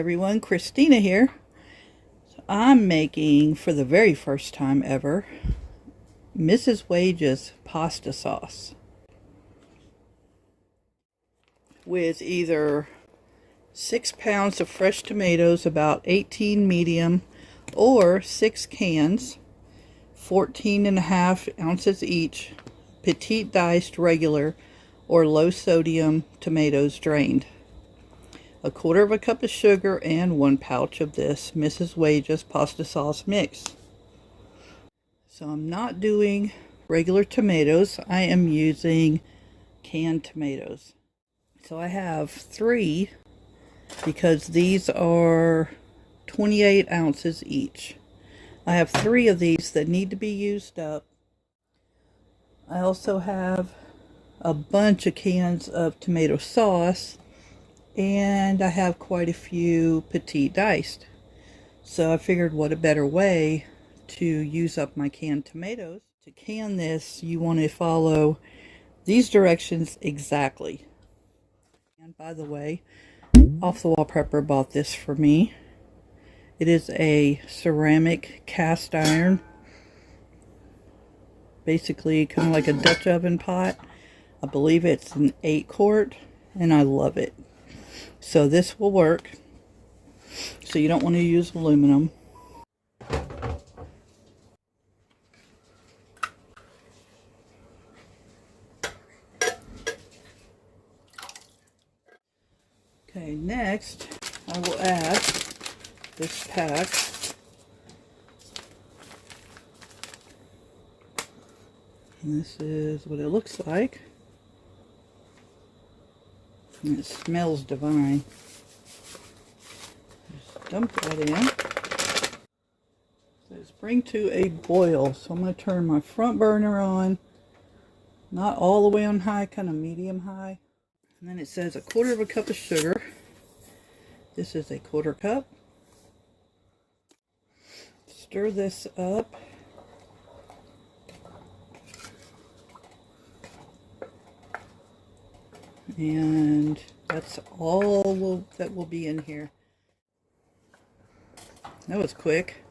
everyone, Christina here. So I'm making, for the very first time ever, Mrs. Wage's pasta sauce with either 6 pounds of fresh tomatoes, about 18 medium, or 6 cans, 14.5 ounces each, petite diced regular or low sodium tomatoes drained. 1/4 cup of sugar and 1 pouch of this Mrs. Wage's pasta sauce mix. So I'm not doing regular tomatoes, I am using canned tomatoes. So I have 3 because these are 28 ounces each. I have 3 of these that need to be used up. I also have a bunch of cans of tomato sauce, and I have quite a few petite diced. So I figured what a better way to use up my canned tomatoes. To can this, you want to follow these directions exactly. And by the way, Off the Wall Prepper bought this for me. It is a ceramic cast iron, basically kind of like a Dutch oven pot. I believe it's an 8-quart, and I love it. So this will work. So you don't want to use aluminum. Okay, next I will add this pack. And this is what it looks like. And it smells divine. Just dump that in. It says bring to a boil. So I'm going to turn my front burner on. Not all the way on high, kind of medium high. And then it says 1/4 cup of sugar. This is 1/4 cup. Stir this up. And that's all that will be in here. That was quick.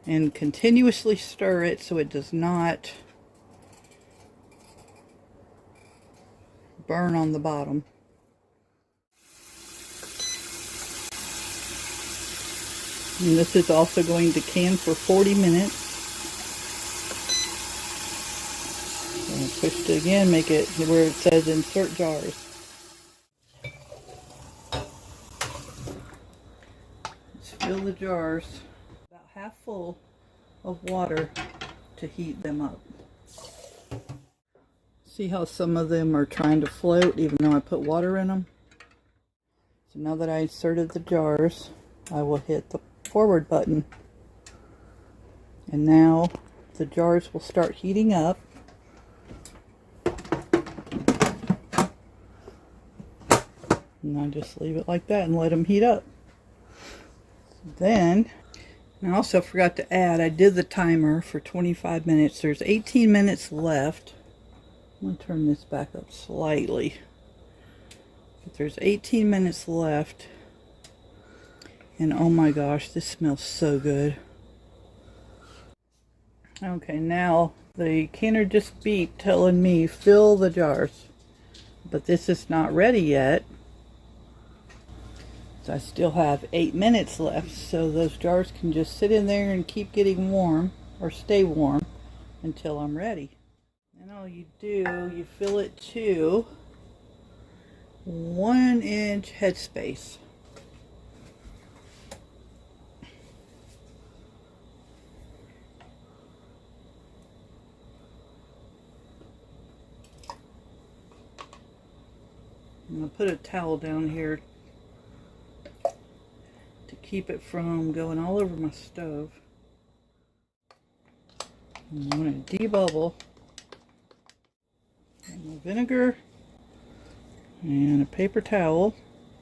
And continuously stir it so it does not burn on the bottom. And this is also going to can for 40 minutes. Push it again, make it where it says insert jars. Let's fill the jars about half full of water to heat them up. See how some of them are trying to float even though I put water in them? So now that I inserted the jars, I will hit the forward button. And now the jars will start heating up. And I just leave it like that and let them heat up. Then, I also forgot to add, I did the timer for 25 minutes. There's 18 minutes left. I'm going to turn this back up slightly. But there's 18 minutes left. And oh my gosh, this smells so good. Okay, now the canner just beeped telling me fill the jars. But this is not ready yet. I still have 8 minutes left, so those jars can just sit in there and keep getting warm, or stay warm, until I'm ready. And all you do, you fill it to 1 inch headspace. I'm going to put a towel down here to keep it from going all over my stove. I'm going to debubble and vinegar and a paper towel.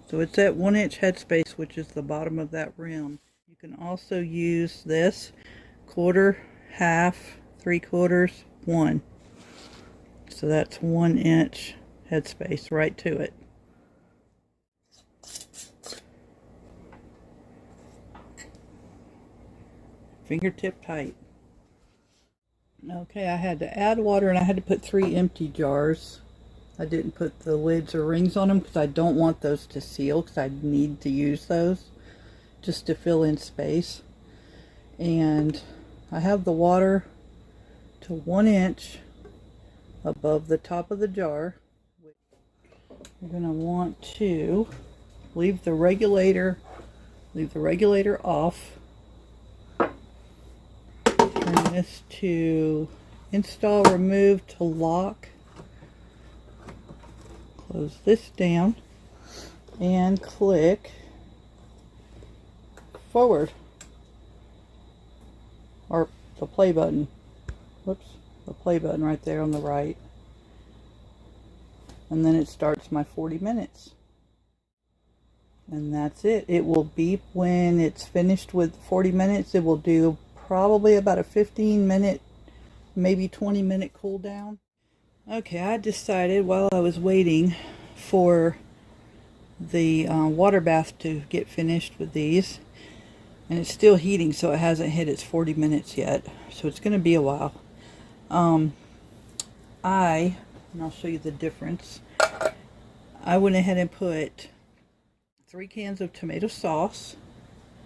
So it's at 1 inch headspace, which is the bottom of that rim. You can also use this 1/4, 1/2, 3/4, 1. So that's 1 inch headspace right to it. fingertip tight. Okay, I had to add water and I had to put 3 empty jars. I didn't put the lids or rings on them because I don't want those to seal, because I need to use those just to fill in space. And I have the water to 1 inch above the top of the jar. You're going to want to leave the regulator off. Turn this to install, remove to lock. Close this down and click forward, or the play button. Whoops, the play button right there on the right. And then it starts my 40 minutes. And that's it. It will beep when it's finished with 40 minutes. It will do probably about a 15-minute, maybe 20-minute cool down. Okay, I decided while I was waiting for the water bath to get finished with these, and it's still heating, so it hasn't hit its 40 minutes yet, so it's going to be a while. And I'll show you the difference. I went ahead and put 3 cans of tomato sauce,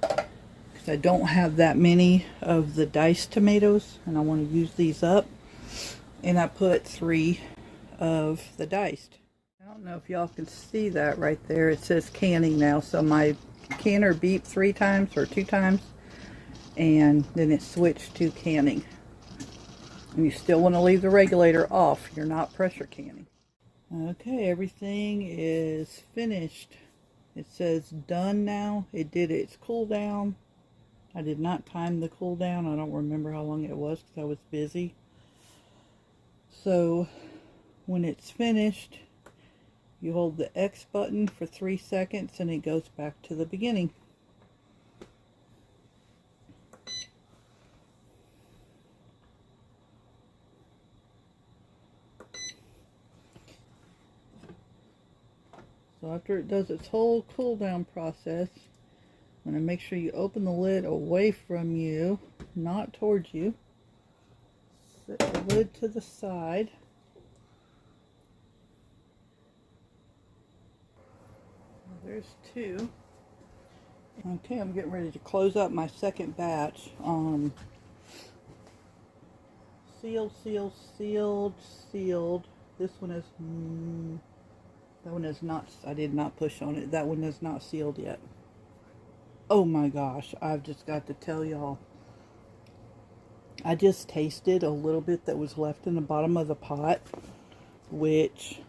because I don't have that many of the diced tomatoes and I want to use these up. And I put 3 of the diced. I don't know if y'all can see that right there. It says canning now, so my canner beeped 3 times or 2 times, and then it switched to canning. And you still want to leave the regulator off. You're not pressure canning. Okay, everything is finished. It says done now. It did its cool down. I did not time the cool down. I don't remember how long it was because I was busy. So when it's finished, you hold the X button for 3 seconds and it goes back to the beginning. So after it does its whole cool down process, I'm going to make sure you open the lid away from you, not towards you. Set the lid to the side. There's 2. Okay, I'm getting ready to close up my second batch. Sealed, sealed, sealed, sealed. This one is, that one is not, I did not push on it. That one is not sealed yet. Oh my gosh, I've just got to tell y'all. I just tasted a little bit that was left in the bottom of the pot, which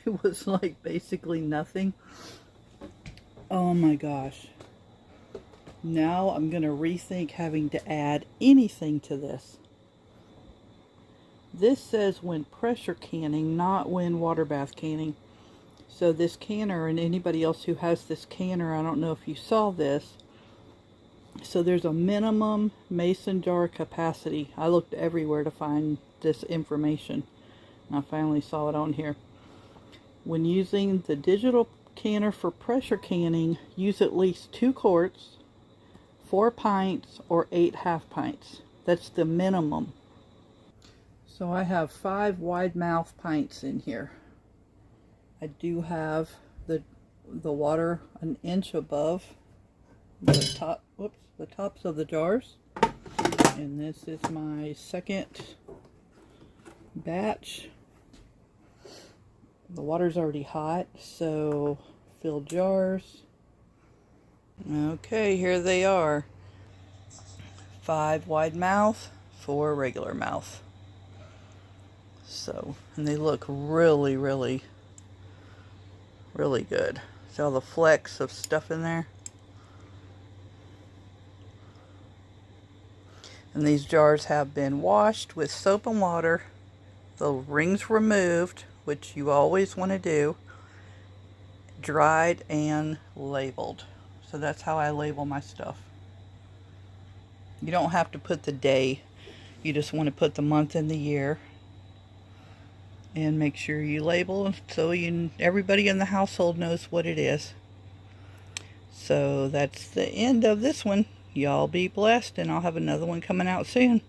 it was like basically nothing. Oh my gosh. Now I'm going to rethink having to add anything to this. This says when pressure canning, not when water bath canning. So this canner, and anybody else who has this canner, I don't know if you saw this. So there's a minimum mason jar capacity. I looked everywhere to find this information. And I finally saw it on here. When using the digital canner for pressure canning, use at least 2 quarts, 4 pints, or 8 half pints. That's the minimum. So I have 5 wide mouth pints in here. I do have the water an inch above the top, the tops of the jars. And this is my second batch. The water's already hot, so fill jars. Okay, here they are. 5 wide mouth, 4 regular mouth. So, and they look really, really, really good. See all the flecks of stuff in there? And these jars have been washed with soap and water, the rings removed, which you always want to do, dried and labeled. So that's how I label my stuff. You don't have to put the day, you just want to put the month and the year. And make sure you label so everybody in the household knows what it is. So that's the end of this one. Y'all be blessed, and I'll have another one coming out soon.